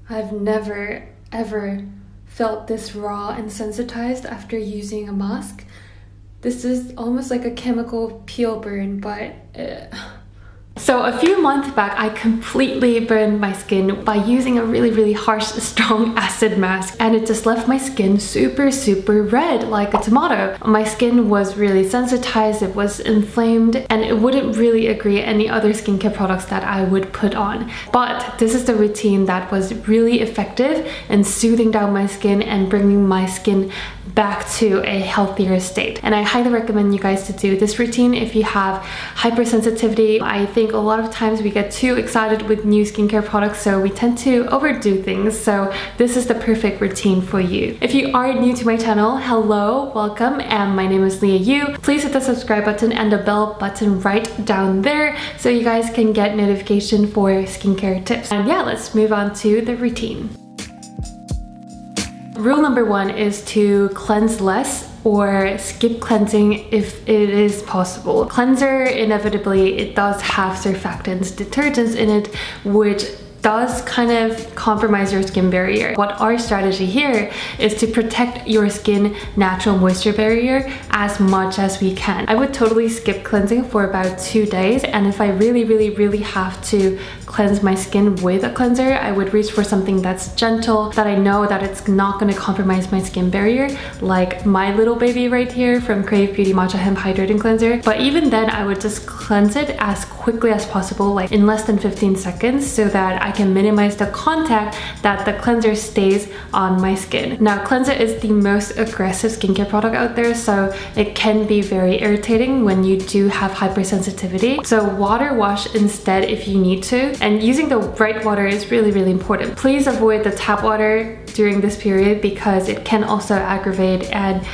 I've never ever felt this raw and sensitized after using a mask. This is almost like a chemical peel burn, but So a few months back, I completely burned my skin by using a really harsh, strong acid mask, and it just left my skin super red like a tomato. My skin was really sensitized, it was inflamed, and it wouldn't really agree any other skincare products that I would put on. But this is the routine that was really effective in soothing down my skin and bringing my skin back to a healthier state. And I highly recommend you guys to do this routine if you have hypersensitivity. I think a lot of times we get too excited with new skincare products, so we tend to overdo things. So this is the perfect routine for you. If you are new to my channel, hello, welcome, and my name is Leah Yu. Please hit the subscribe button and the bell button right down there so you guys can get notification for skincare tips. And yeah, let's move on to the routine. Rule number 1 is to cleanse less or skip cleansing if it is possible. Cleanser, inevitably, it does have surfactants, detergents in it, which does kind of compromise your skin barrier. What our strategy here is to protect your skin natural moisture barrier as much as we can. I would totally skip cleansing for about 2 days, and if I really have to cleanse my skin with a cleanser, I would reach for something that's gentle, that I know that it's not going to compromise my skin barrier, like my little baby right here from KraveBeauty Matcha Hemp Hydrating Cleanser. But even then, I would just cleanse it as quickly as possible, like in less than 15 seconds, so that I can minimize the contact that the cleanser stays on my skin. Now, cleanser is the most aggressive skincare product out there, so it can be very irritating when you do have hypersensitivity. So water wash instead if you need to, and using the right water is really important. Please avoid the tap water during this period because it can also aggravate and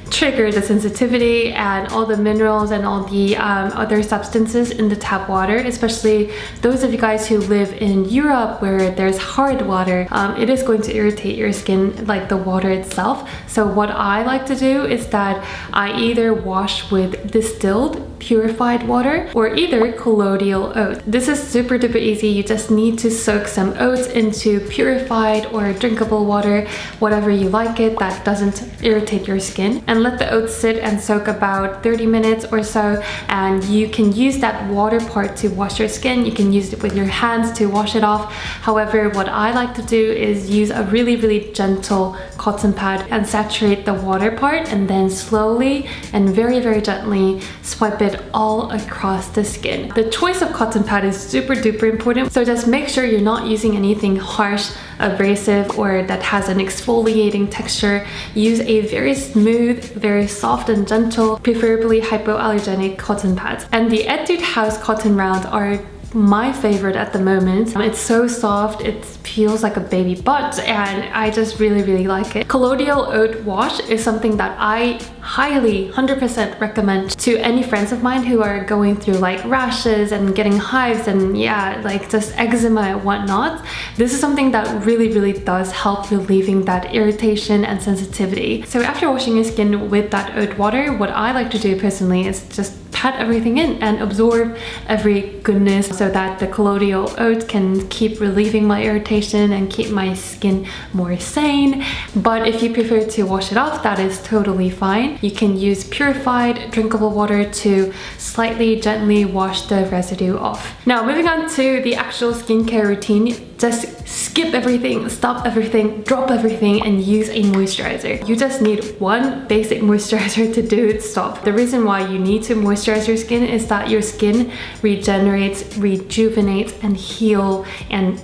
trigger the sensitivity and all the minerals and all the other substances in the tap water, especially those of you guys who live in Europe where there's hard water. It is going to irritate your skin like the water itself. So what I like to do is that I either wash with distilled purified water or either colloidal oat. This is super duper easy. You just need to soak some oats into purified or drinkable water, whatever you like it, that doesn't irritate your skin, and let the oats sit and soak about 30 minutes or so. And you can use that water part to wash your skin. You can use it with your hands to wash it off. However, what I like to do is use a really gentle cotton pad and saturate the water part, and then slowly and very gently swipe it all across the skin. The choice of cotton pad is super duper important, so just make sure you're not using anything harsh, abrasive, or that has an exfoliating texture. Use a very smooth, very soft and gentle, preferably hypoallergenic cotton pads. And the Etude House cotton rounds are my favorite at the moment. It's so soft, it feels like a baby butt, and I just really like it. Colloidal oat wash is something that I highly 100% recommend to any friends of mine who are going through like rashes and getting hives and yeah, like just eczema and whatnot. This is something that really does help relieving that irritation and sensitivity. So after washing your skin with that oat water, what I like to do personally is just pat everything in and absorb every goodness so that the colloidal oat can keep relieving my irritation and keep my skin more sane. But if you prefer to wash it off, that is totally fine. You can use purified drinkable water to slightly gently wash the residue off. Now, moving on to the actual skincare routine, just skip everything, stop everything, drop everything, and use a moisturizer. You just need one basic moisturizer to do its job. The reason why you need to moisturize your skin is that your skin regenerates, rejuvenates, and heal, and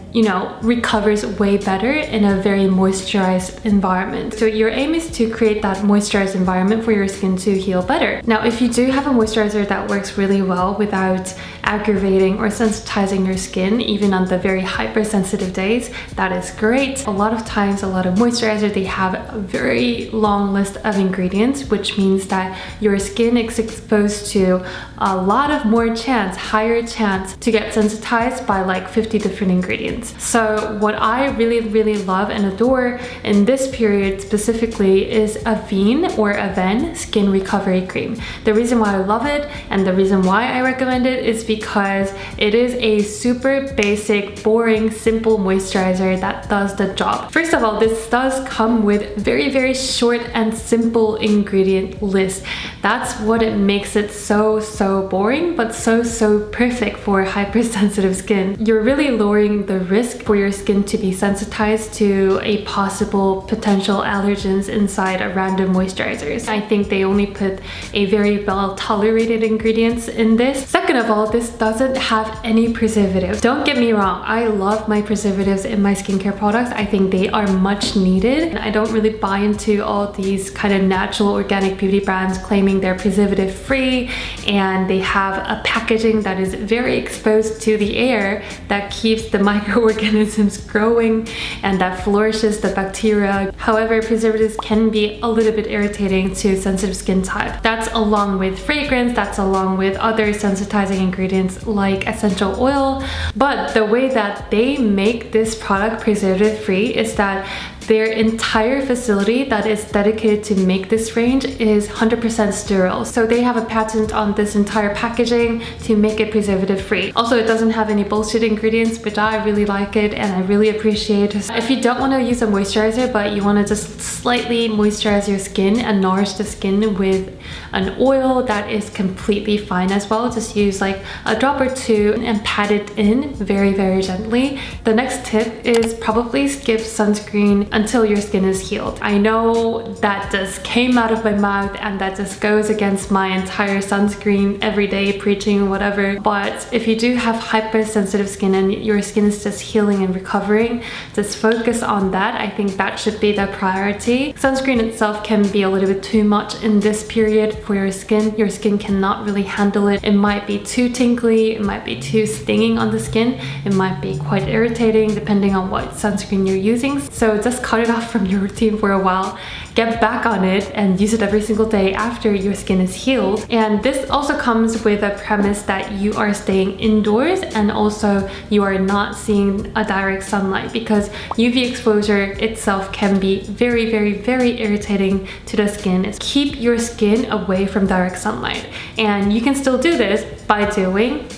recovers way better in a very moisturized environment. So your aim is to create that moisturized environment for your skin to heal better. Now, if you do have a moisturizer that works really well without aggravating or sensitizing your skin, even on the very hypersensitive days, that is great. A lot of times, a lot of moisturizers, they have a very long list of ingredients, which means that your skin is exposed to a lot of higher chance to get sensitized by like 50 different ingredients. So what I really love and adore in this period specifically is Avene or Avene Skin Recovery Cream. The reason why I love it and the reason why I recommend it is because it is a super basic, boring, simple moisturizer moisturizer that does the job. First of all, this does come with very short and simple ingredient list. That's what it makes it so boring, but so perfect for hypersensitive skin. You're really lowering the risk for your skin to be sensitized to a possible potential allergens inside a random moisturizers. I think they only put a very well tolerated ingredients in this. Second of all, this doesn't have any preservatives. Don't get me wrong, I love my preservatives in my skincare products. I think they are much needed. I don't really buy into all these kind of natural organic beauty brands claiming they're preservative free and they have a packaging that is very exposed to the air that keeps the microorganisms growing and that flourishes the bacteria. However, preservatives can be a little bit irritating to sensitive skin type. That's along with fragrance, that's along with other sensitizing ingredients like essential oil. But the way that they make this product preservative free is that their entire facility that is dedicated to make this range is 100% sterile. So they have a patent on this entire packaging to make it preservative free. Also, it doesn't have any bullshit ingredients, which I really like it and I really appreciate. If you don't want to use a moisturizer, but you want to just slightly moisturize your skin and nourish the skin with an oil, that is completely fine as well. Just use like a drop or two and pat it in very gently. The next tip is probably skip sunscreen until your skin is healed. I know that just came out of my mouth and that just goes against my entire sunscreen everyday preaching, whatever. But if you do have hypersensitive skin and your skin is just healing and recovering, just focus on that. I think that should be the priority. Sunscreen itself can be a little bit too much in this period for your skin. Your skin cannot really handle it. It might be too tingly, it might be too stinging on the skin, it might be quite irritating depending on what sunscreen you're using. So just cut it off from your routine for a while, get back on it and use it every single day after your skin is healed. And this also comes with a premise that you are staying indoors and also you are not seeing a direct sunlight, because UV exposure itself can be very irritating to the skin. Keep your skin away from direct sunlight, and you can still do this by doing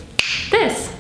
this.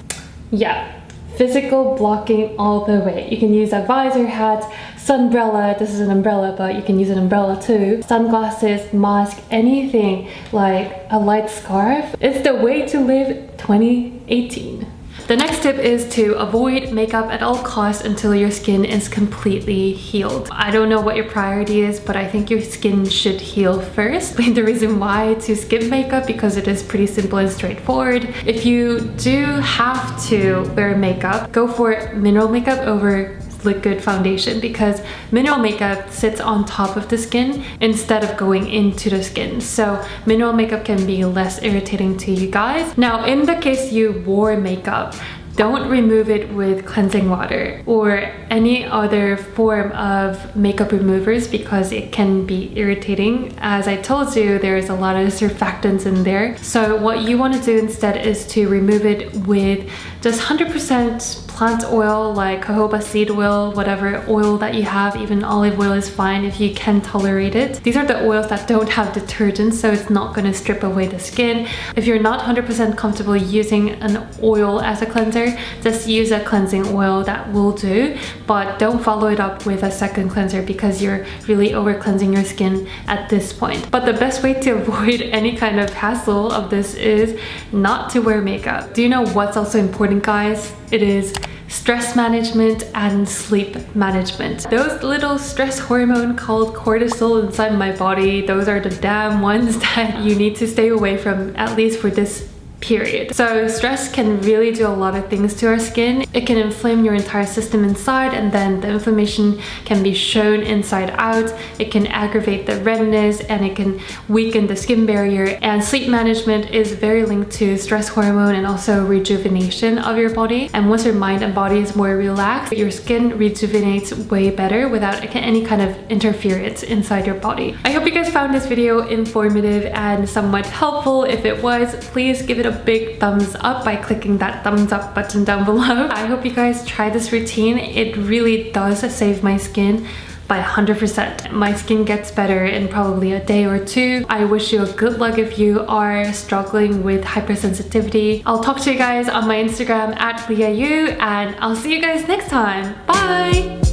Yeah, physical blocking all the way. You can use a visor hat, sunbrella, this is an umbrella, but you can use an umbrella too, sunglasses, mask, anything like a light scarf. It's the way to live 2018. The next tip is to avoid makeup at all costs until your skin is completely healed. I don't know what your priority is, but I think your skin should heal first. The reason why to skip makeup, because it is pretty simple and straightforward. If you do have to wear makeup, go for mineral makeup over liquid foundation, because mineral makeup sits on top of the skin instead of going into the skin. So mineral makeup can be less irritating to you guys. Now, in the case you wore makeup, don't remove it with cleansing water or any other form of makeup removers, because it can be irritating. As I told you, there's a lot of surfactants in there. So what you want to do instead is to remove it with just 100% plant oil, like jojoba seed oil, whatever oil that you have. Even olive oil is fine if you can tolerate it. These are the oils that don't have detergent, so it's not going to strip away the skin. If you're not 100% comfortable using an oil as a cleanser, just use a cleansing oil, that will do. But don't follow it up with a second cleanser, because you're really over cleansing your skin at this point. But the best way to avoid any kind of hassle of this is not to wear makeup. Do you know what's also important, guys? It is stress management and sleep management. Those little stress hormone called cortisol inside my body, those are the damn ones that you need to stay away from, at least for this period. So stress can really do a lot of things to our skin. It can inflame your entire system inside, and then the inflammation can be shown inside out. It can aggravate the redness and it can weaken the skin barrier. And sleep management is very linked to stress hormone and also rejuvenation of your body. And once your mind and body is more relaxed, your skin rejuvenates way better without any kind of interference inside your body. I hope you guys found this video informative and somewhat helpful. If it was, please give it a big thumbs up by clicking that thumbs up button down below. I hope you guys try this routine. It really does save my skin by 100%. My skin gets better in probably a day or two. I wish you a good luck if you are struggling with hypersensitivity. I'll talk to you guys on my Instagram at LeahYu, and I'll see you guys next time. Bye!